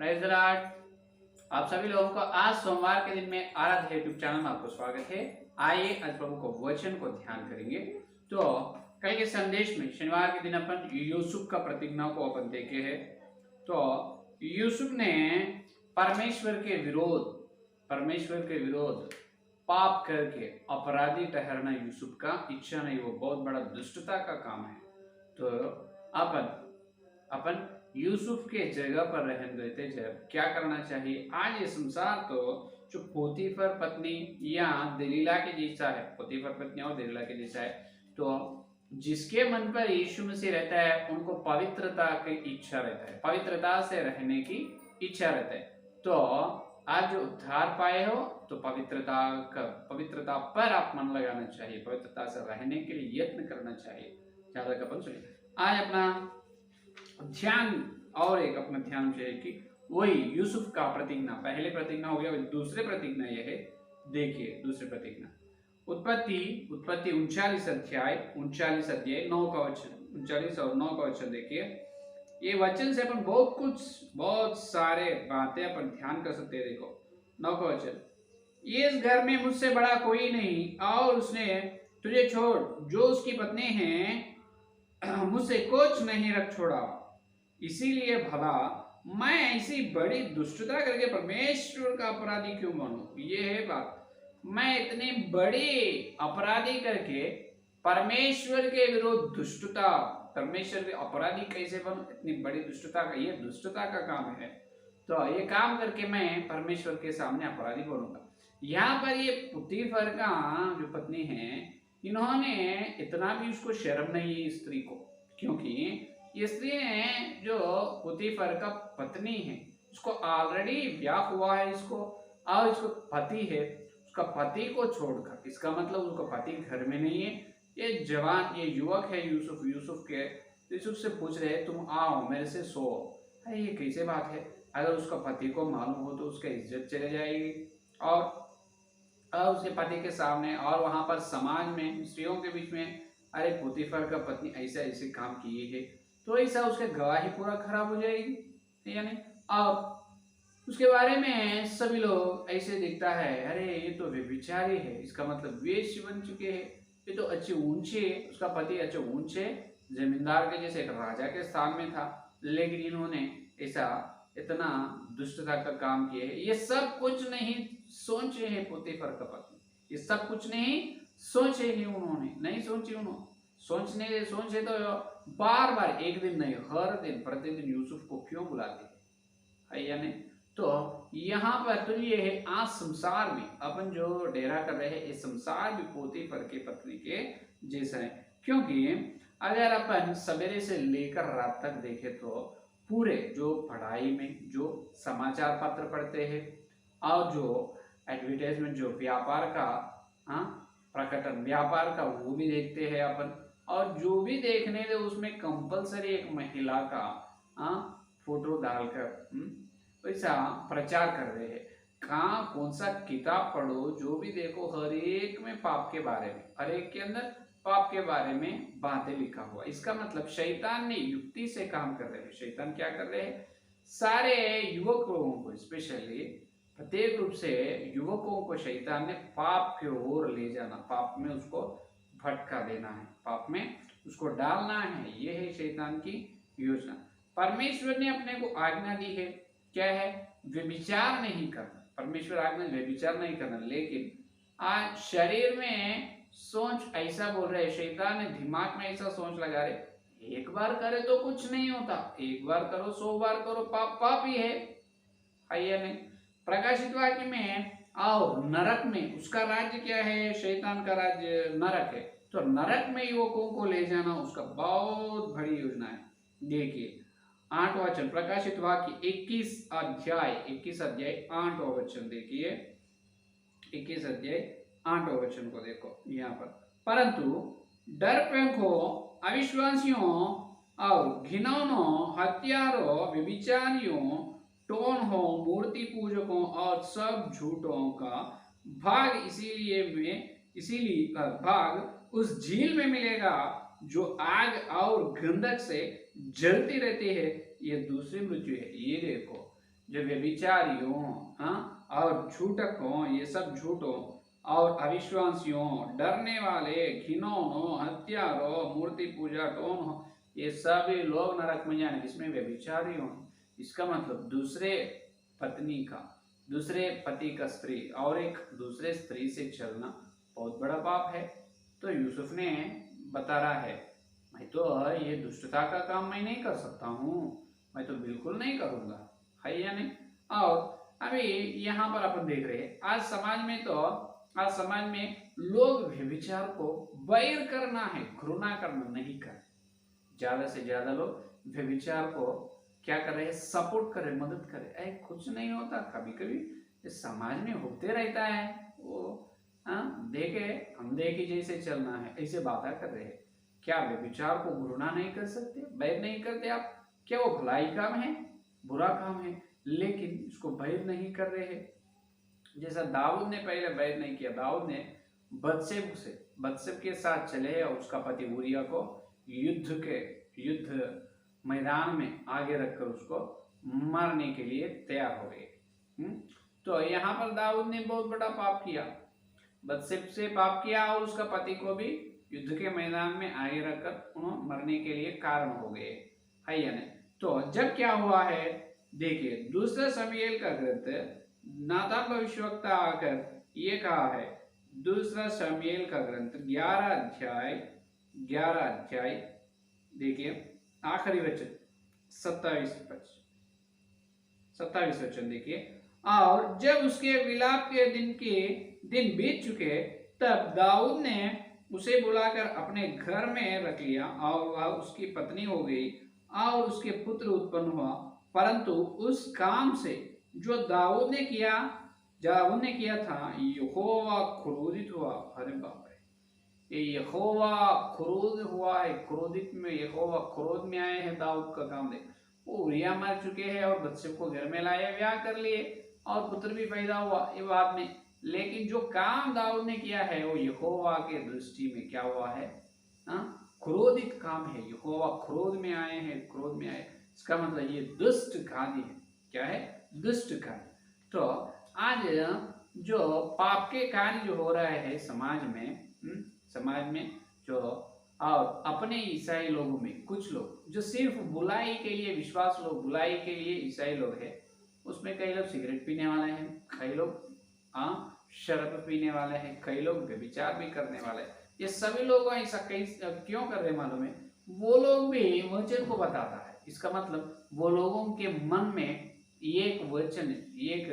Praise the Lord. आप सभी लोगों को आज सोमवार के दिन में आराध्य यूट्यूब चैनल में आपको स्वागत है। आइए आज प्रभु को वचन को ध्यान करेंगे। तो कल के संदेश में शनिवार के दिन अपन यूसुफ का प्रतिज्ञा को अपन देखे हैं। तो यूसुफ ने परमेश्वर के विरोध पाप करके अपराधी ठहरना यूसुफ का इच्छा नहीं, वो बहुत बड़ा दुष्टता का काम है। तो अपन यूसुफ के जगह पर रहने देते जब क्या करना चाहिए। आज ये संसार तो जो पोतीफर पत्नी या दलीला के जैसा है, पोतीफर पत्नी और दलीला के जैसा है। तो जिसके मन पर यीशु मसीह रहता है उनको पवित्रता की इच्छा रहता है, पवित्रता से रहने की इच्छा रहता है। तो आज जो उद्धार पाए हो तो पवित्रता पर आप मन लगाना चाहिए, पवित्रता से रहने के लिए यत्न करना चाहिए। ज्यादा कपन सुनिए। आज अपना ध्यान और एक अपना ध्यान चाहिए कि वही यूसुफ का प्रतिज्ञा, पहले प्रतिज्ञा हो गया, दूसरे प्रतिज्ञा यह है। देखिए दूसरे प्रतिज्ञा उत्पत्ति 39 अध्याय 9 का वचन, 39 और 9 का वचन देखिए। ये वचन से अपन बहुत सारे बातें अपन ध्यान कर सकते हैं। देखो 9 का वचन, ये इस घर में मुझसे बड़ा कोई नहीं और उसने तुझे छोड़ जो उसकी पत्नी है मुझसे कुछ नहीं रख छोड़ा, इसीलिए भला मैं ऐसी बड़ी दुष्टता करके परमेश्वर का अपराधी क्यों बनूं। ये है बात, मैं इतने बड़े अपराधी करके परमेश्वर के विरुद्ध दुष्टता, परमेश्वर के अपराधी कैसे बनूं, इतनी बड़ी दुष्टता का, ये दुष्टता का काम है। तो ये काम करके मैं परमेश्वर के सामने अपराधी बनूंगा। यहाँ पर ये पुतीफर का जो पत्नी है, इन्होंने इतना भी उसको शर्म नहीं है स्त्री को, क्योंकि ये स्त्री ने जो पुतीफर का पत्नी है उसको ऑलरेडी ब्याह हुआ है, इसको और इसको पति है, उसका पति को छोड़कर, इसका मतलब उसका पति घर में नहीं है। ये जवान, ये युवक है यूसुफ से पूछ रहे तुम आओ मेरे से सो। अरे ये कैसे बात है, अगर उसका पति को मालूम हो तो उसका इज्जत चले जाएगी और उसके पति के सामने और वहां पर समाज में स्त्रियों के बीच में, अरे पुतीफर का पत्नी ऐसा ऐसे काम किए है, तो ऐसा उसके गवाही पूरा खराब हो जाएगी, यानी और उसके बारे में सभी लोग ऐसे दिखता है, अरे ये तो व्यभिचारी है, इसका मतलब वेश्य बन चुके हैं, ये तो अच्छे ऊंचे, उसका पति अच्छे ऊंचे जमींदार के जैसे एक राजा के स्थान में था, लेकिन इन्होंने ऐसा इतना दुष्टता का काम किए है। ये सब कुछ नहीं सोचे हैं पुतीफर का पत्नी, ये सब कुछ नहीं सोचे ही उन्होंने, नहीं सोची उन्होंने, सोचे तो बार बार, एक दिन नहीं हर दिन प्रतिदिन यूसुफ को क्यों बुलाते है या नहीं। तो यहाँ पर तो ये है, आज संसार में अपन जो डेरा कर रहे हैं, इस संसार भी पुतीफर के पत्नी के जैसा है। क्योंकि अगर अपन सवेरे से लेकर रात तक देखे तो पूरे जो पढ़ाई में जो समाचार पत्र पढ़ते हैं और जो एडवर्टाइजमेंट, जो व्यापार का प्रकटन, व्यापार का वो भी देखते हैं अपन, और जो भी देखने दे उसमें कंपलसरी एक महिला का फोटो डालकर वैसा प्रचार कर रहे हैं। कहाँ कौन सा किताब पढ़ो, जो भी देखो, हर एक में पाप के बारे में, हर एक के अंदर पाप के बारे में बातें लिखा हुआ। इसका मतलब शैतान ने युक्ति से काम कर रहे हैं। शैतान क्या कर रहे हैं, सारे युवक लोगों को, स्पेशली प्रत्येक रूप से युवकों को शैतान ने पाप की ओर ले जाना, पाप में उसको भटका देना है, पाप में उसको डालना है। ये है शैतान की योजना। परमेश्वर ने अपने को आज्ञा दी है, क्या है, व्यभिचार नहीं करना। परमेश्वर आज्ञा व्यभिचार नहीं करना, लेकिन आज शरीर में सोच ऐसा बोल रहे, शैतान ने दिमाग में ऐसा सोच लगा रहे, एक बार करे तो कुछ नहीं होता, एक बार करो 100 बार करो, पाप ही है या नहीं। प्रकाशित वाक्य में आओ, नरक में उसका राज्य क्या है, शैतान का राज्य नरक है। तो नरक में युवकों को ले जाना उसका बहुत बड़ी योजना है। देखिए 8 वचन, प्रकाशित वाक्य 21 अध्याय 8 वचन देखिए, 21 अध्याय 8 वचन को देखो यहाँ पर। परंतु डरपोकों, अविश्वासियों और घिनौनों, हत्यारों, व्यभिचारियों, टोनहों, मूर्ति पूजकों और सब झूठों का भाग इसीलिए भाग उस झील में मिलेगा जो आग और गंधक से जलती रहती है। ये दूसरी मृत्यु है। ये देखो जो व्यभिचारियों, और झूठकों, ये सब झूठों और अविश्वासियों, डरने वाले, घिनौनों, हत्यारों, मूर्ति पूजा टोन, ये सभी लोग नरक में जाने, जिसमें व्यभिचारी हो। इसका मतलब दूसरे पत्नी का, दूसरे पति का स्त्री और एक दूसरे स्त्री से चलना बहुत बड़ा पाप है। तो यूसुफ ने बता रहा है, मैं तो ये दुष्टता का काम मैं नहीं कर सकता हूँ, मैं तो बिल्कुल नहीं करूँगा, है या नहीं। और अभी यहाँ पर अपन देख रहे हैं आज समाज में लोग व्यभिचार को बैर करना है, घृणा करना नहीं कर, ज्यादा से ज्यादा लोग व्यभिचार को क्या कर रहे हैं, सपोर्ट कर रहे, मदद कर रहे। कुछ नहीं होता, कभी कभी इस समाज में होते रहता है, वो देखे हम देखे जैसे चलना है ऐसे बातें कर रहे हैं। क्या व्यभिचार को घृणा नहीं कर सकते, बैर नहीं करते आप? क्या वो भलाई काम है, बुरा काम है, लेकिन इसको बैर नहीं कर रहे हैं। जैसा दाऊद ने पहले बैर नहीं किया, दाऊद ने बदसेब के साथ चले और उसका पति उरिया को युद्ध मैदान में आगे रखकर उसको मारने के लिए तैयार हो गए। तो यहाँ पर दाऊद ने बहुत बड़ा पाप किया, बदसेब से पाप किया और उसका पति को भी युद्ध के मैदान में आगे रखकर उन्होंने मरने के लिए कारण हो गए, है या नहीं। तो जब क्या हुआ है, देखिए दूसरा शमूएल का ग्रंथ नातान भविष्यवक्ता आकर ये कहा है, दूसरा शमूएल का ग्रंथ 11 अध्याय देखिए आखिरी वचन 27 वचन देखिए। और जब उसके विलाप के दिन बीत चुके, तब दाऊद ने उसे बुलाकर अपने घर में रख लिया और वह उसकी पत्नी हो गई और उसके पुत्र उत्पन्न हुआ। परंतु उस काम से जो दाऊद ने किया था, यहोवा क्रोधित हुआ। अरे बाप रे, ये यहोवा क्रोध हुआ है, क्रोधित में यहोवा क्रोध में आए हैं दाऊद का काम देख। वो उरिया मर चुके हैं और बदसेब को घर में लाए, ब्याह कर लिए और पुत्र भी पैदा हुआ ये बाद में, लेकिन जो काम दाऊद ने किया है वो यहोवा के दृष्टि में क्या हुआ है, क्रोधित काम है। यहोवा क्रोध में आए हैं, क्रोध में आए, इसका मतलब ये दुष्ट कार्य है। क्या है? दुष्ट कार्य। तो आज जो पाप के कार्य जो हो रहे हैं समाज में जो, और अपने ईसाई लोगों में कुछ लोग जो सिर्फ बुलाई के लिए, विश्वास लोग बुलाई के लिए ईसाई लोग हैं, उसमें कई लोग सिगरेट पीने वाले हैं, कई लोग शराब पीने वाले हैं, कई लोग व्यभिचार भी करने वाले हैं। ये सभी लोग ऐसा क्यों कर रहे मालूम है? वो लोग भी वचन को बताता है, इसका मतलब वो लोगों के मन में एक वचन, एक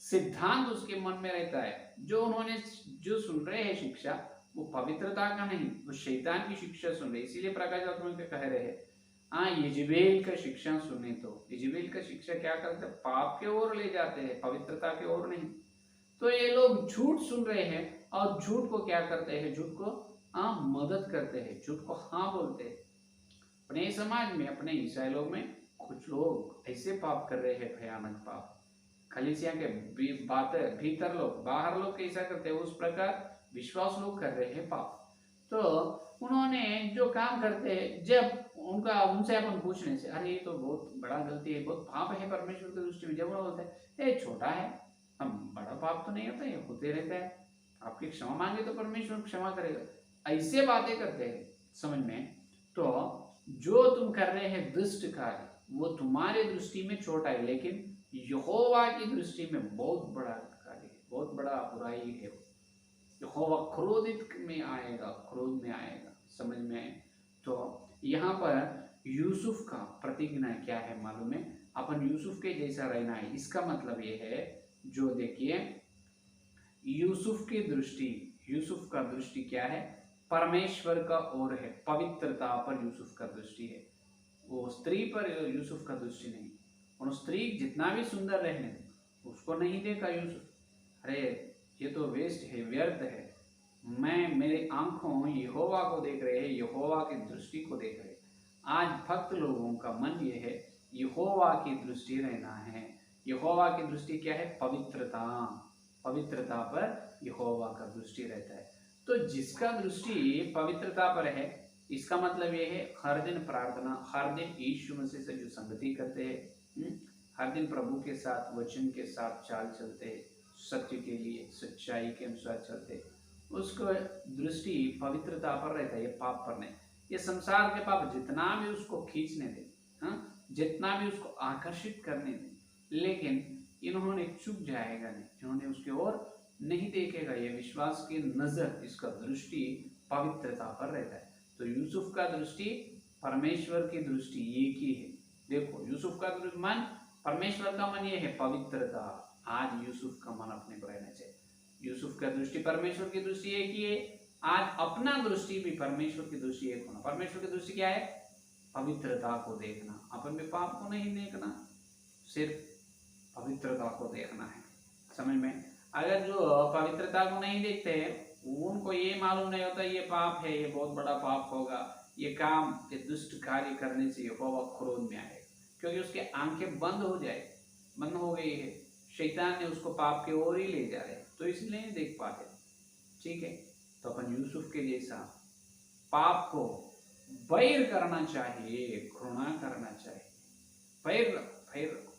सिद्धांत उसके मन में रहता है, जो उन्होंने जो सुन रहे हैं शिक्षा, वो पवित्रता का नहीं, वो शैतान की शिक्षा सुन रहे। इसीलिए प्रकाश कह रहे हैं यजेबेल का शिक्षा सुने। तो यजेबेल का शिक्षा क्या करते हैं? पाप के ओर ले जाते हैं, पवित्रता के ओर नहीं। तो ये लोग झूठ सुन रहे हैं और झूठ को क्या करते हैं? झूठ को मदद करते हैं, झूठ को बोलते हैं। अपने समाज में, अपने ईसाई लोग में कुछ लोग ऐसे पाप कर रहे हैं, भयानक पाप। कलीसिया के भीतर लोग, बाहर लोग कैसा करते हैं, उस प्रकार विश्वास लोग कर रहे हैं पाप। तो उन्होंने जो काम करते हैं, जब उनसे अपन पूछने से, अरे ये तो बहुत बड़ा गलती है, बहुत पाप है परमेश्वर की दृष्टि में, जब वो बोलते हैं ये छोटा है, हम बड़ा पाप तो नहीं होता, ये होते रहता है, आपकी क्षमा मांगे तो परमेश्वर क्षमा करेगा, ऐसे बातें करते हैं समझ में। तो जो तुम कर रहे हैं दुष्ट कार्य, वो तुम्हारे दृष्टि में छोटा है, लेकिन यहोवा की दृष्टि में बहुत बड़ा कार्य है, बहुत बड़ा बुराई है। यहोवा क्रोधित में आएगा, क्रोध में आएगा, समझ में आए। तो यहाँ पर यूसुफ का प्रतिज्ञा क्या है मालूम है? अपन यूसुफ के जैसा रहना है। इसका मतलब ये है, जो देखिए यूसुफ का दृष्टि क्या है? परमेश्वर का ओर है, पवित्रता पर यूसुफ का दृष्टि है, वो स्त्री पर यूसुफ का दृष्टि नहीं। और स्त्री जितना भी सुंदर रहने उसको नहीं देखा यूसुफ, अरे ये तो वेस्ट है, व्यर्थ है, मेरे आंखों यहोवा को देख रहे हैं, यहोवा की दृष्टि को देख रहे हैं। आज भक्त लोगों का मन ये है, यहोवा की दृष्टि रहना है। यहोवा की दृष्टि क्या है? पवित्रता पर यहोवा का दृष्टि रहता है। तो जिसका दृष्टि पवित्रता पर है, इसका मतलब ये है हर दिन प्रार्थना, हर दिन यीशु मसीह से जो संगति करते हैं, हर दिन प्रभु के साथ, वचन के साथ चाल चलते, सत्य के लिए, सच्चाई के अनुसार चलते, उसको दृष्टि पवित्रता पर रहता है, ये पाप पर नहीं। ये संसार के पाप जितना भी उसको खींचने दे, जितना भी उसको आकर्षित करने दे, लेकिन इन्होंने चुप जाएगा नहीं, इन्होंने उसके ओर नहीं देखेगा। ये विश्वास की नजर, इसका दृष्टि पवित्रता पर रहता है। तो यूसुफ का दृष्टि, परमेश्वर की दृष्टि एक ही है। देखो, यूसुफ का मन, परमेश्वर का मन ये है पवित्रता। आज यूसुफ का मन अपने को रहना चाहिए। यूसुफ का दृष्टि, परमेश्वर की दृष्टि एक ही है। आज अपना दृष्टि भी परमेश्वर की दृष्टि एक होना। परमेश्वर की दृष्टि क्या है? पवित्रता को देखना, अपन में पाप को नहीं देखना, सिर्फ पवित्रता को देखना है। समझ में? अगर जो पवित्रता को नहीं देखते, उनको ये मालूम नहीं होता ये पाप है, ये बहुत बड़ा पाप होगा, ये काम, ये दुष्ट कार्य करने से यहोवा क्रोध में आएगा, क्योंकि उसके आंखें बंद हो गई है। शैतान ने उसको पाप की ओर ही ले जा रहे, तो इसलिए नहीं देख पाते। ठीक है, तो अपन यूसुफ के जैसा पाप को बैर करना चाहिए, घृणा करना चाहिए, पैर रखो,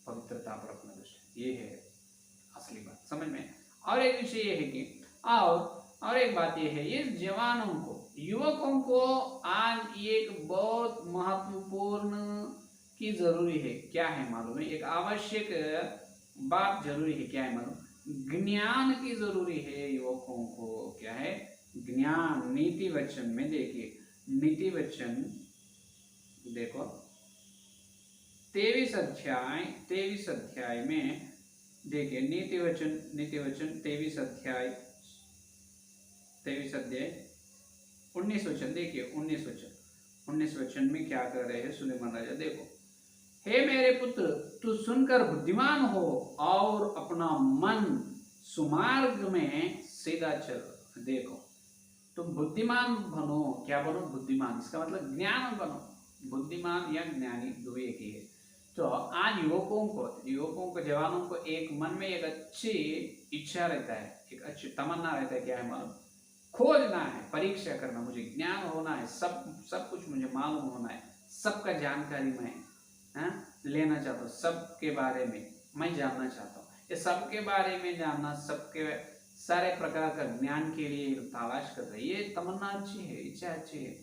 पवित्रता पर अपना दृष्टि, ये है असली बात। समझ में? और एक विषय ये है कि और एक बात ये है, ये जवानों को, युवकों को आज एक बहुत महत्वपूर्ण की जरूरी है। क्या है मालूम है? एक आवश्यक बात जरूरी है। क्या है मालूम? ज्ञान की जरूरी है युवकों को। क्या है? ज्ञान। नीति वचन में देखिए, नीति वचन देखो 23 अध्याय में देखिए, नीति वचन 23 अध्याय 19 वचन देखिए। 19 वचन में क्या कर रहे हैं सुलेमान राजा? देखो, हे मेरे पुत्र, तू सुनकर बुद्धिमान हो और अपना मन सुमार्ग में सीधा चल। देखो, तुम बुद्धिमान बनो। क्या बनो? बुद्धिमान। इसका मतलब ज्ञान बनो। बुद्धिमान या ज्ञानी दो एक ही है। तो आज युवकों को, जवानों को एक मन में एक अच्छी इच्छा रहता है, एक अच्छी तमन्ना रहता है। क्या है मालूम? खोजना है, परीक्षा करना, मुझे ज्ञान होना है, सब कुछ मुझे मालूम होना है, सबका जानकारी मैं लेना चाहता हूँ, सबके बारे में मैं जानना चाहता हूँ। ये सबके बारे में जानना, सबके सारे प्रकार का ज्ञान के लिए तलाश कर रहे, ये तमन्ना अच्छी है, इच्छा अच्छी है।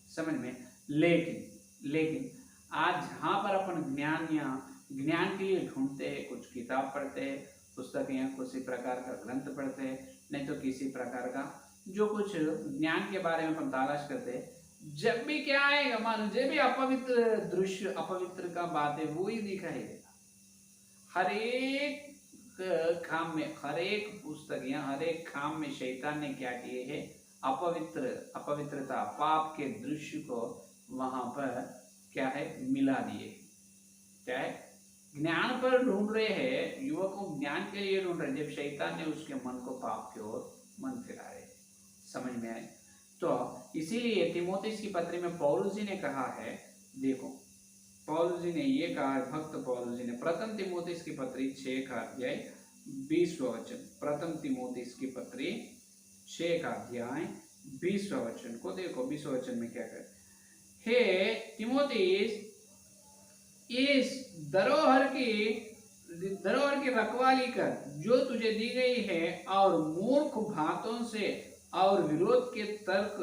समझ में? लेकिन आज जहाँ पर अपन ज्ञान के लिए ढूंढते हैं, कुछ किताब पढ़ते हैं, पुस्तक या किसी प्रकार का ग्रंथ पढ़ते हैं, नहीं तो किसी प्रकार का जो कुछ ज्ञान के बारे में अपन तलाश करते हैं, जब भी क्या आएगा मानो, जब भी अपवित्र दृश्य, अपवित्र का बात है, वो ही दिखाई देगा। हर एक काम में, हर एक पुस्तक या हर एक काम में शैतान ने क्या किए है? अपवित्रता, पाप के दृश्य को वहां पर क्या है? मिला दिए। क्या है? ज्ञान पर ढूंढ रहे हैं, युवकों ज्ञान के लिए ढूंढ रहे हैं, जब शैतान ने उसके मन को पाप की ओर मन फिरा रहे। समझ में आए? तो इसीलिए तीमुथियुस की पत्री में पौलुस जी ने कहा है, देखो पौलुस जी ने ये कहा, भक्त पौलुस जी ने प्रथम तीमुथियुस की पत्री 6 का अध्याय 20वां वचन, प्रथम तीमुथियुस की पत्री 6 का अध्याय 20वां वचन को देखो। 20वां वचन में क्या कहे? हे तीमुथियुस, इस धरोहर की रखवाली कर जो तुझे दी गई है, और मूर्ख बातों से और विरोध के तर्क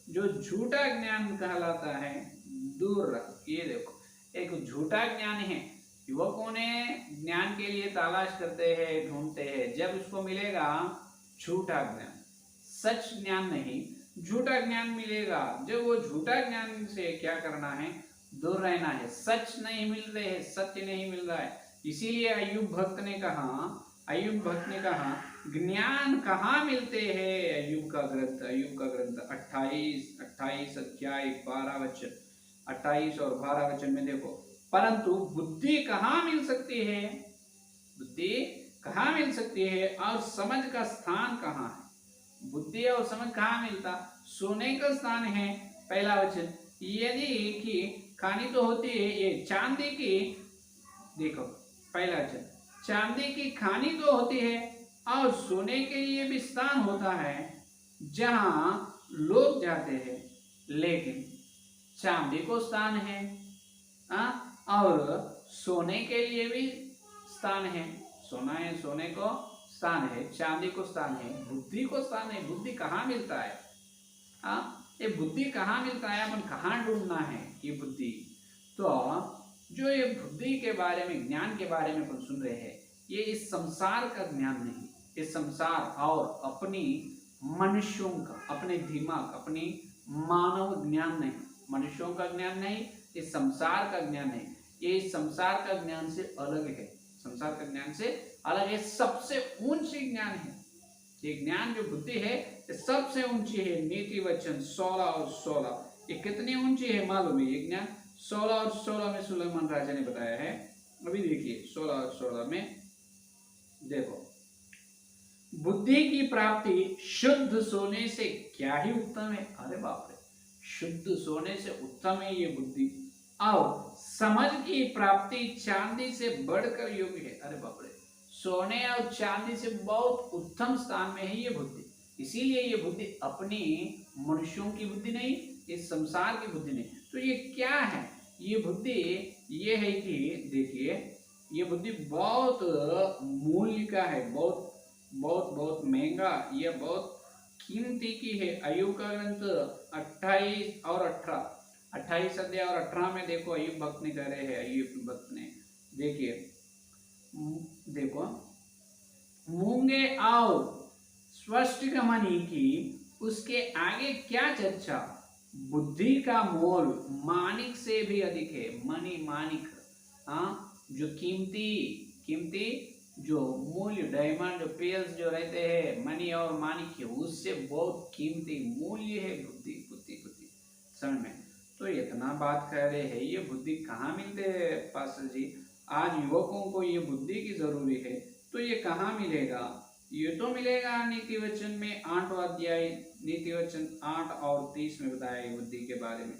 जो झूठा ज्ञान कहलाता है दूर रख। ये देखो, एक झूठा ज्ञान है, युवकों ने ज्ञान के लिए तलाश करते हैं, ढूंढते हैं, जब उसको मिलेगा झूठा ज्ञान, सच ज्ञान नहीं, झूठा ज्ञान मिलेगा। जब वो झूठा ज्ञान से क्या करना है? दूर रहना है। सच नहीं मिल रहे है, सत्य नहीं मिल रहा है। इसीलिए अय्यूब भक्त ने कहा ज्ञान कहाँ मिलते हैं? अय्यूब का ग्रंथ 28 अध्याय 12 वचन, 28 और 12 वचन में देखो, परंतु बुद्धि कहाँ मिल सकती है? बुद्धि कहाँ मिल सकती है? और समझ का स्थान कहाँ है? बुद्धि और समझ कहाँ मिलता? सोने का स्थान है। पहला वचन, यदि की खानी तो होती है, ये चांदी की, देखो पहला वचन, चांदी की खानी तो होती है, और सोने के लिए भी स्थान होता है जहां लोग जाते हैं, लेकिन चांदी को स्थान है और सोने के लिए भी स्थान है, सोना है, सोने को स्थान है, चांदी को स्थान है, बुद्धि को स्थान है। बुद्धि कहाँ मिलता है? ये बुद्धि कहाँ मिलता है? अपन कहाँ ढूंढना है ये बुद्धि? तो जो ये बुद्धि के बारे में, ज्ञान के बारे में अपन सुन रहे हैं, ये इस संसार का ज्ञान नहीं, इस संसार और अपनी मनुष्यों का, अपने दिमाग, अपनी मानव ज्ञान नहीं, मनुष्यों का ज्ञान नहीं, इस संसार का ज्ञान नहीं, ये इस संसार का ज्ञान से अलग है, संसार का ज्ञान से अलग है, सबसे ऊंची ज्ञान है ये ज्ञान। जो बुद्धि है ये सबसे ऊंची है। नीति वचन 16 और 16 ये कितनी ऊंची है मालूम है? ये ज्ञान 16 और 16 में सुलेमान राजा ने बताया है। अभी देखिए 16 और 16 में देखो, बुद्धि की प्राप्ति शुद्ध सोने से क्या ही उत्तम है। अरे बाप रे, शुद्ध सोने से उत्तम है ये बुद्धि। और समझ की प्राप्ति चांदी से बढ़कर योग्य है। अरे बाप रे, सोने और चांदी से बहुत उत्तम स्थान में है ये बुद्धि। इसीलिए ये बुद्धि अपनी मनुष्यों की बुद्धि नहीं, इस संसार की बुद्धि नहीं। तो ये क्या है? ये बुद्धि ये है कि देखिए, ये बुद्धि बहुत मूल्य का है, बहुत बहुत बहुत महंगा, ये बहुत कीमती की है। अय्यूब का ग्रंथ 28 और 18, 28 अध्याय और 18 में देखो, अय्यूब भक्त ने कह रहे हैं, अय्यूब भक्त ने देखिए, देखो, मूंगे आओ स्पष्ट कमानी की, उसके आगे क्या चर्चा, बुद्धि का मोल मानिक से भी अधिक है। मनी, मानिक, जो कीमती जो मूल्य, डायमंड, पेल्स जो रहते हैं, मनी और मानिक, उससे बहुत कीमती मूल्य है बुद्धि, बुद्धि, बुद्धि। समझ में? तो इतना बात कह रहे हैं, ये बुद्धि कहाँ मिलते हैं पास्टर जी? आज युवकों को ये बुद्धि की जरूरी है, तो ये कहाँ मिलेगा? ये तो मिलेगा नीति वचन में 8वां अध्याय, नीति वचन 8 और 30 में बताया है बुद्धि के बारे में।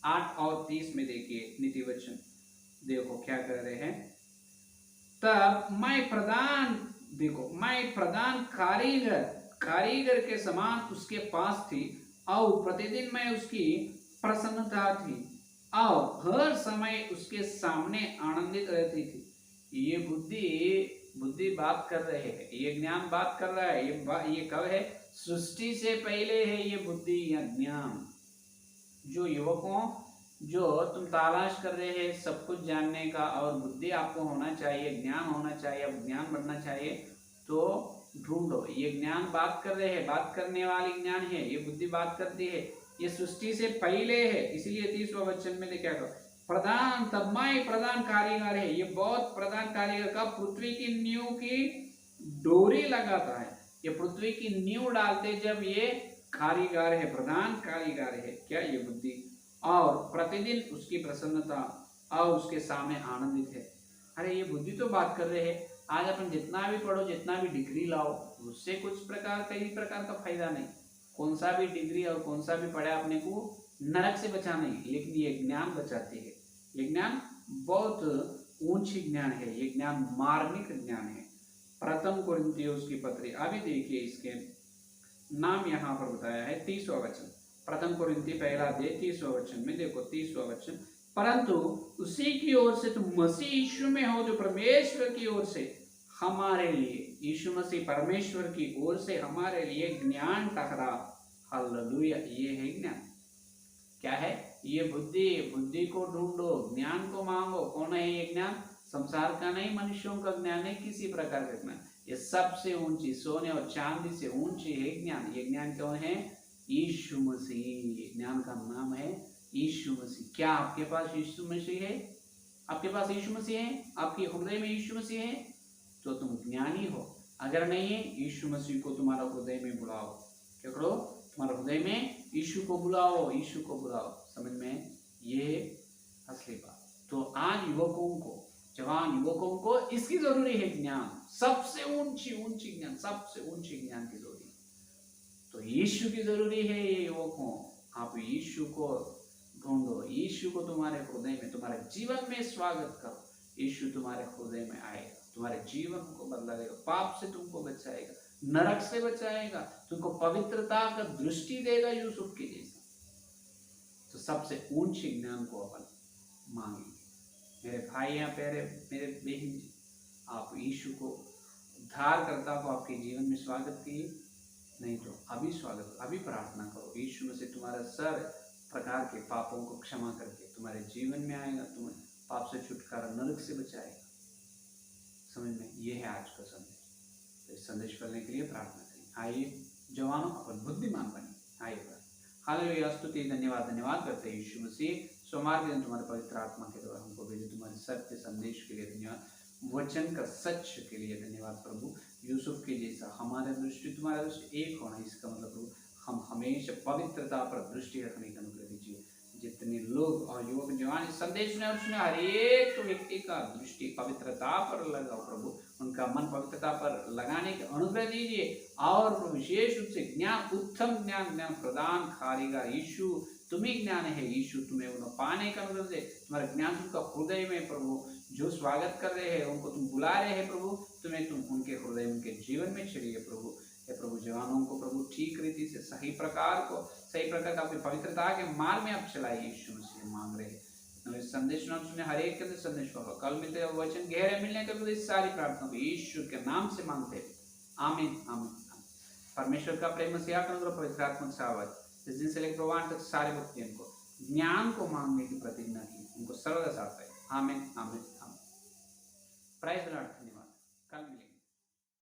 8 और 30 में देखिए नीति वचन, देखो क्या कह रहे हैं। तब मैं प्रधान, देखो, मैं प्रधान कारीगर के समान उसके पास थी, और प्रतिदिन मैं उसकी प्रसन्नता थी, और हर समय उसके सामने आनंदित रहती थी। ये बुद्धि बात कर रहे हैं, ये ज्ञान बात कर रहा है। ये कब है? सृष्टि से पहले है ये बुद्धि या ज्ञान। जो युवकों, जो तुम तलाश कर रहे हैं सब कुछ जानने का, और बुद्धि आपको होना चाहिए, ज्ञान होना चाहिए, अब ज्ञान बढ़ना चाहिए, तो ढूंढो। ये ज्ञान बात कर रहे हैं, बात करने वाली ज्ञान है, ये बुद्धि बात करती है, ये सृष्टि से पहले है। इसीलिए 30वां वचन में देखा करो, प्रधान, तब मैं प्रधान कारीगर है। ये बहुत प्रधान कारीगर का, पृथ्वी की नींव की डोरी लगाता है। ये पृथ्वी की नींव डालते जब ये कारीगर है, प्रधान कारीगर है क्या? ये बुद्धि। और प्रतिदिन उसकी प्रसन्नता और उसके सामने आनंदित है। अरे ये बुद्धि तो बात कर रहे हैं। आज अपन जितना भी पढ़ो, जितना भी डिग्री लाओ, उससे कुछ प्रकार, कई प्रकार का फायदा नहीं। कौन सा भी डिग्री और कौन सा भी पढ़ा अपने को नरक से बचा नहीं, लेकिन ये ज्ञान बचाती है। ये ज्ञान बहुत ऊंची ज्ञान है, ये ज्ञान मार्मिक ज्ञान है। प्रथम कोरिन्थियोस की पत्री, अभी देखिए इसके नाम यहाँ पर बताया है 30वां वचन। प्रथम कोरिन्थी पहला अध्याय 30वां वचन में देखो, 30वां वचन, परंतु उसी की ओर से तुम मसीह यीशु में हो, जो परमेश्वर की ओर से हमारे लिए, यीशु मसीह परमेश्वर की ओर से हमारे लिए ज्ञान ठहरा। हालेलुया, ये है ज्ञान। क्या है? ये बुद्धि को ढूंढो, ज्ञान को मांगो। कौन है ये ज्ञान? संसार का नहीं, मनुष्यों का ज्ञान है, किसी प्रकार का ज्ञान। ये सबसे ऊंची, सोने और चांदी से ऊंची है ज्ञान। ये ज्ञान कौन है? यीशु मसीह। ज्ञान का नाम है यीशु मसीह। क्या आपके पास यीशु मसीह है? आपके पास यीशु मसीह है? आपके हृदय में यीशु मसीह है? तो तुम ज्ञानी हो। अगर नहीं है, यीशु मसीह को तुम्हारा हृदय में बुलाओ। क्या करो? तुम्हारे हृदय में यीशु को बुलाओ, यीशु को बुलाओ। समझ में? ये असली बात। तो आज युवकों को, जवान युवकों को इसकी जरूरी है, ज्ञान, सबसे ऊंची ज्ञान, सबसे ऊंची ज्ञान की जरूरी। तो यीशु की जरूरी है ये युवकों। आप यीशु को ढूंढो, यीशु को तुम्हारे हृदय में, तुम्हारे जीवन में स्वागत करो। यीशु तुम्हारे हृदय में आएगा, तुम्हारे जीवन को बदलाएगा, पाप से तुमको बचाएगा, नरक से बचाएगा, तुमको पवित्रता का दृष्टि देगा यूसुफ के जैसा। तो सबसे ऊंचे ज्ञान को अपन मांगेंगे। मेरे भाई या मेरे मेरे बहन जी, आप यीशु को उद्धारकर्ता को आपके जीवन में स्वागत किए, नहीं तो अभी स्वागत, अभी प्रार्थना करो। यीशु मसीह तुम्हारा सर प्रकार के पापों को क्षमा करके तुम्हारे जीवन में आएगा, तुम्हें पाप से छुटकारा, नरक से बचाएगा। समझ में? ये है आज का संदेश। तो इस संदेश करने के लिए प्रार्थना करें। आइए जवानों, अपन बुद्धिमान बने। आइए हालेलुया, स्तुति धन्यवाद करते हैं यीशु मसीह। सोमवार के दिन तुम्हारे पवित्र आत्मा के द्वारा हमको भेजे, तुम्हारे सत्य संदेश के लिए धन्यवाद, वचन का सच के लिए धन्यवाद प्रभु। यूसुफ के जैसा हमारे दृष्टि तुम्हारा दृष्टि एक होना, इसका मतलब प्रभु हम हमेशा पवित्रता पर दृष्टि रखने का अनुग्रह दीजिए। जितने लोग और युवक जवान इस संदेश में और सुने, हर एक व्यक्ति का दृष्टि पवित्रता पर लगाओ प्रभु, उनका मन पवित्रता पर लगाने के अनुग्रह दीजिए। और विशेष रूप से ज्ञान, उत्तम ज्ञान प्रदान करेगा यीशु। तुम्हें ज्ञान है यीशु, तुम्हें उन्हें पाने का अनुग्रह दे। तुम्हारा ज्ञान उनका हृदय में प्रभु, जो स्वागत कर रहे हैं उनको तुम बुला रहे हैं प्रभु, तुम्हें तुम उनके हृदय, उनके जीवन में चलिए प्रभु। हे प्रभु, जवानों को प्रभु ठीक रीति से सही प्रकार का अपनी पवित्रता के मार्ग में आप चलाइए यीशु मसीह मांग रहे हैं। इस संदेश न सुने हर एक के संदेश को कल मिलते वचन गहरे मिलने के इस सारी प्रार्थना को यीशु के नाम से मांगते हैं। आमीन आमीन। परमेश्वर का प्रेम, मसीहा का अनुग्रह, पवित्र आत्मा का साथ इस दिन से लेकर प्रवान तक सारे भक्तों को ज्ञान को मांगने की प्रतिज्ञा की, उनको सर्वदा साथ है। आमीन आमीन आमीन। Praise the Lord. धन्यवाद। कल मिलेंगे।